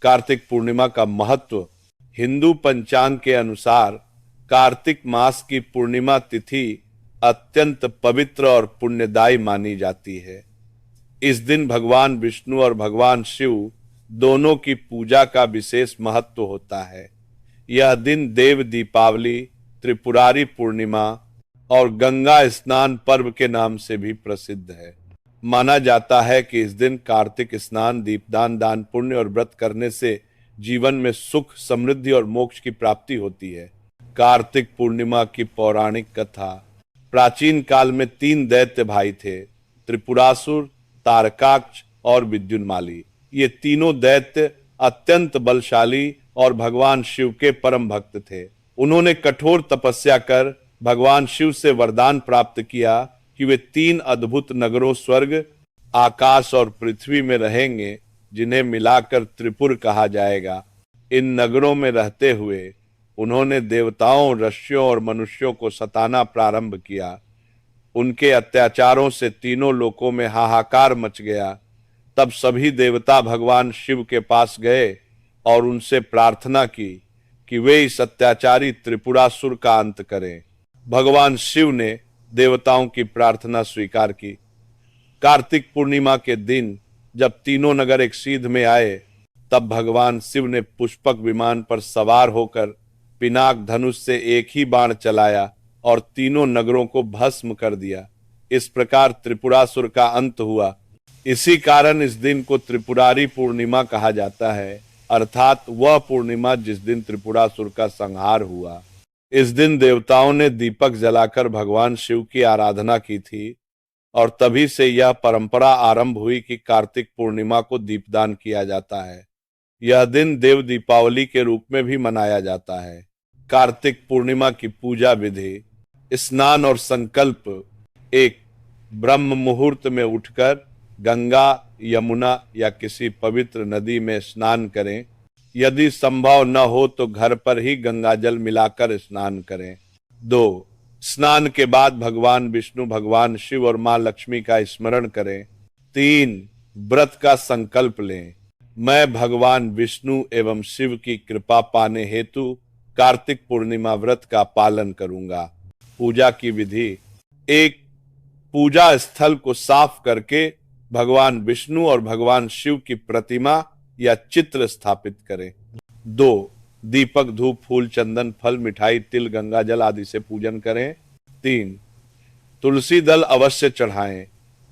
कार्तिक पूर्णिमा का महत्व। हिंदू पंचांग के अनुसार कार्तिक मास की पूर्णिमा तिथि अत्यंत पवित्र और पुण्यदायी मानी जाती है। इस दिन भगवान विष्णु और भगवान शिव दोनों की पूजा का विशेष महत्व होता है। यह दिन देव दीपावली, त्रिपुरारी पूर्णिमा और गंगा स्नान पर्व के नाम से भी प्रसिद्ध है। माना जाता है कि इस दिन कार्तिक स्नान, दीपदान, दान पुण्य और व्रत करने से जीवन में सुख, समृद्धि और मोक्ष की प्राप्ति होती है। कार्तिक पूर्णिमा की पौराणिक कथा। प्राचीन काल में 3 दैत्य भाई थे, त्रिपुरासुर, तारकाक्ष और विद्युन्माली। ये तीनों दैत्य अत्यंत बलशाली और भगवान शिव के परम भक्त थे। उन्होंने कठोर तपस्या कर भगवान शिव से वरदान प्राप्त किया कि वे 3 अद्भुत नगरों स्वर्ग, आकाश और पृथ्वी में रहेंगे, जिन्हें मिलाकर त्रिपुर कहा जाएगा। इन नगरों में रहते हुए उन्होंने देवताओं, ऋषियों और मनुष्यों को सताना प्रारंभ किया। उनके अत्याचारों से तीनों लोकों में हाहाकार मच गया। तब सभी देवता भगवान शिव के पास गए और उनसे प्रार्थना की कि वे इस अत्याचारी त्रिपुरासुर का अंत करें। भगवान शिव ने देवताओं की प्रार्थना स्वीकार की। कार्तिक पूर्णिमा के दिन जब तीनों नगर एक सीध में आए, तब भगवान शिव ने पुष्पक विमान पर सवार होकर पिनाक धनुष से एक ही बाण चलाया और तीनों नगरों को भस्म कर दिया। इस प्रकार त्रिपुरासुर का अंत हुआ। इसी कारण इस दिन को त्रिपुरारी पूर्णिमा कहा जाता है, अर्थात वह पूर्णिमा जिस दिन त्रिपुरासुर का संहार हुआ। इस दिन देवताओं ने दीपक जलाकर भगवान शिव की आराधना की थी और तभी से यह परंपरा आरंभ हुई कि कार्तिक पूर्णिमा को दीपदान किया जाता है। यह दिन देव दीपावली के रूप में भी मनाया जाता है। कार्तिक पूर्णिमा की पूजा विधि। स्नान और संकल्प। 1. ब्रह्म मुहूर्त में उठकर गंगा, यमुना या किसी पवित्र नदी में स्नान करें। यदि संभव न हो तो घर पर ही गंगाजल मिलाकर स्नान करें। 2. स्नान के बाद भगवान विष्णु, भगवान शिव और मां लक्ष्मी का स्मरण करें। 3. व्रत का संकल्प लें। मैं भगवान विष्णु एवं शिव की कृपा पाने हेतु कार्तिक पूर्णिमा व्रत का पालन करूंगा। पूजा की विधि। 1. पूजा स्थल को साफ करके भगवान विष्णु और भगवान शिव की प्रतिमा या चित्र स्थापित करें। 2. दीपक, धूप, फूल, चंदन, फल, मिठाई, तिल, गंगाजल आदि से पूजन करें। 3. तुलसी दल अवश्य चढ़ाएं,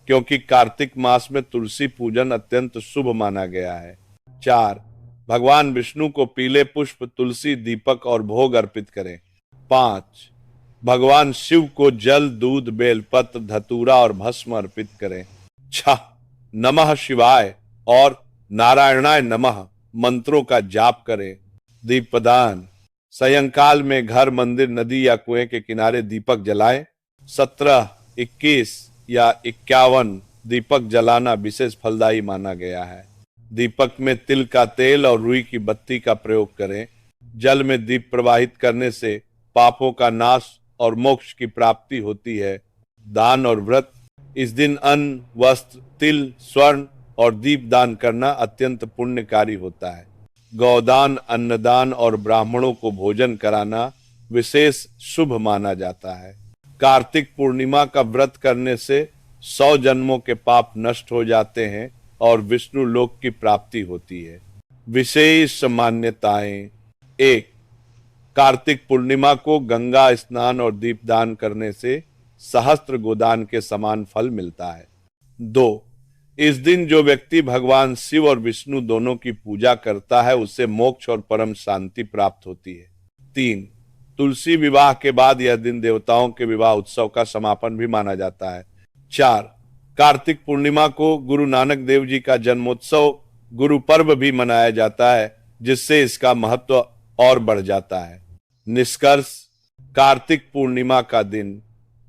क्योंकि कार्तिक मास में तुलसी पूजन अत्यंत शुभ माना गया है। 4. भगवान विष्णु को पीले पुष्प, तुलसी, दीपक और भोग अर्पित करें। 5. भगवान शिव को जल, दूध, बेलपत्र, धतूरा और भस्म अर्पित करें। 6. नमः शिवाय और नारायणाय नमः मंत्रों का जाप करें। दीपदान। सायंकाल में घर, मंदिर, नदी या कुएं के किनारे दीपक जलाएं। 17, 21 या 51 दीपक जलाना विशेष फलदायी माना गया है। दीपक में तिल का तेल और रुई की बत्ती का प्रयोग करें। जल में दीप प्रवाहित करने से पापों का नाश और मोक्ष की प्राप्ति होती है। दान और व्रत। इस दिन अन्न, वस्त्र, तिल, स्वर्ण और दीप दान करना अत्यंत पुण्यकारी होता है। गौदान, अन्नदान और ब्राह्मणों को भोजन कराना विशेष शुभ माना जाता है। कार्तिक पूर्णिमा का व्रत करने से 100 जन्मों के पाप नष्ट हो जाते हैं और विष्णु लोक की प्राप्ति होती है। विशेष मान्यताएं। 1. कार्तिक पूर्णिमा को गंगा स्नान और दीपदान करने से सहस्त्र गोदान के समान फल मिलता है। 2. इस दिन जो व्यक्ति भगवान शिव और विष्णु दोनों की पूजा करता है, उसे मोक्ष और परम शांति प्राप्त होती है। 3. तुलसी विवाह के बाद यह दिन देवताओं के विवाह उत्सव का समापन भी माना जाता है। 4. कार्तिक पूर्णिमा को गुरु नानक देव जी का जन्मोत्सव, गुरु पर्व भी मनाया जाता है, जिससे इसका महत्व और बढ़ जाता है। निष्कर्ष। कार्तिक पूर्णिमा का दिन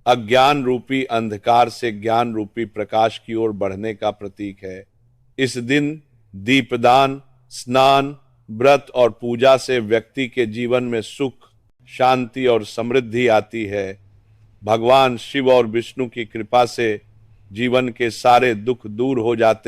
अज्ञान रूपी अंधकार से ज्ञान रूपी प्रकाश की ओर बढ़ने का प्रतीक है। इस दिन दीपदान, स्नान, व्रत और पूजा से व्यक्ति के जीवन में सुख, शांति और समृद्धि आती है। भगवान शिव और विष्णु की कृपा से जीवन के सारे दुख दूर हो जाते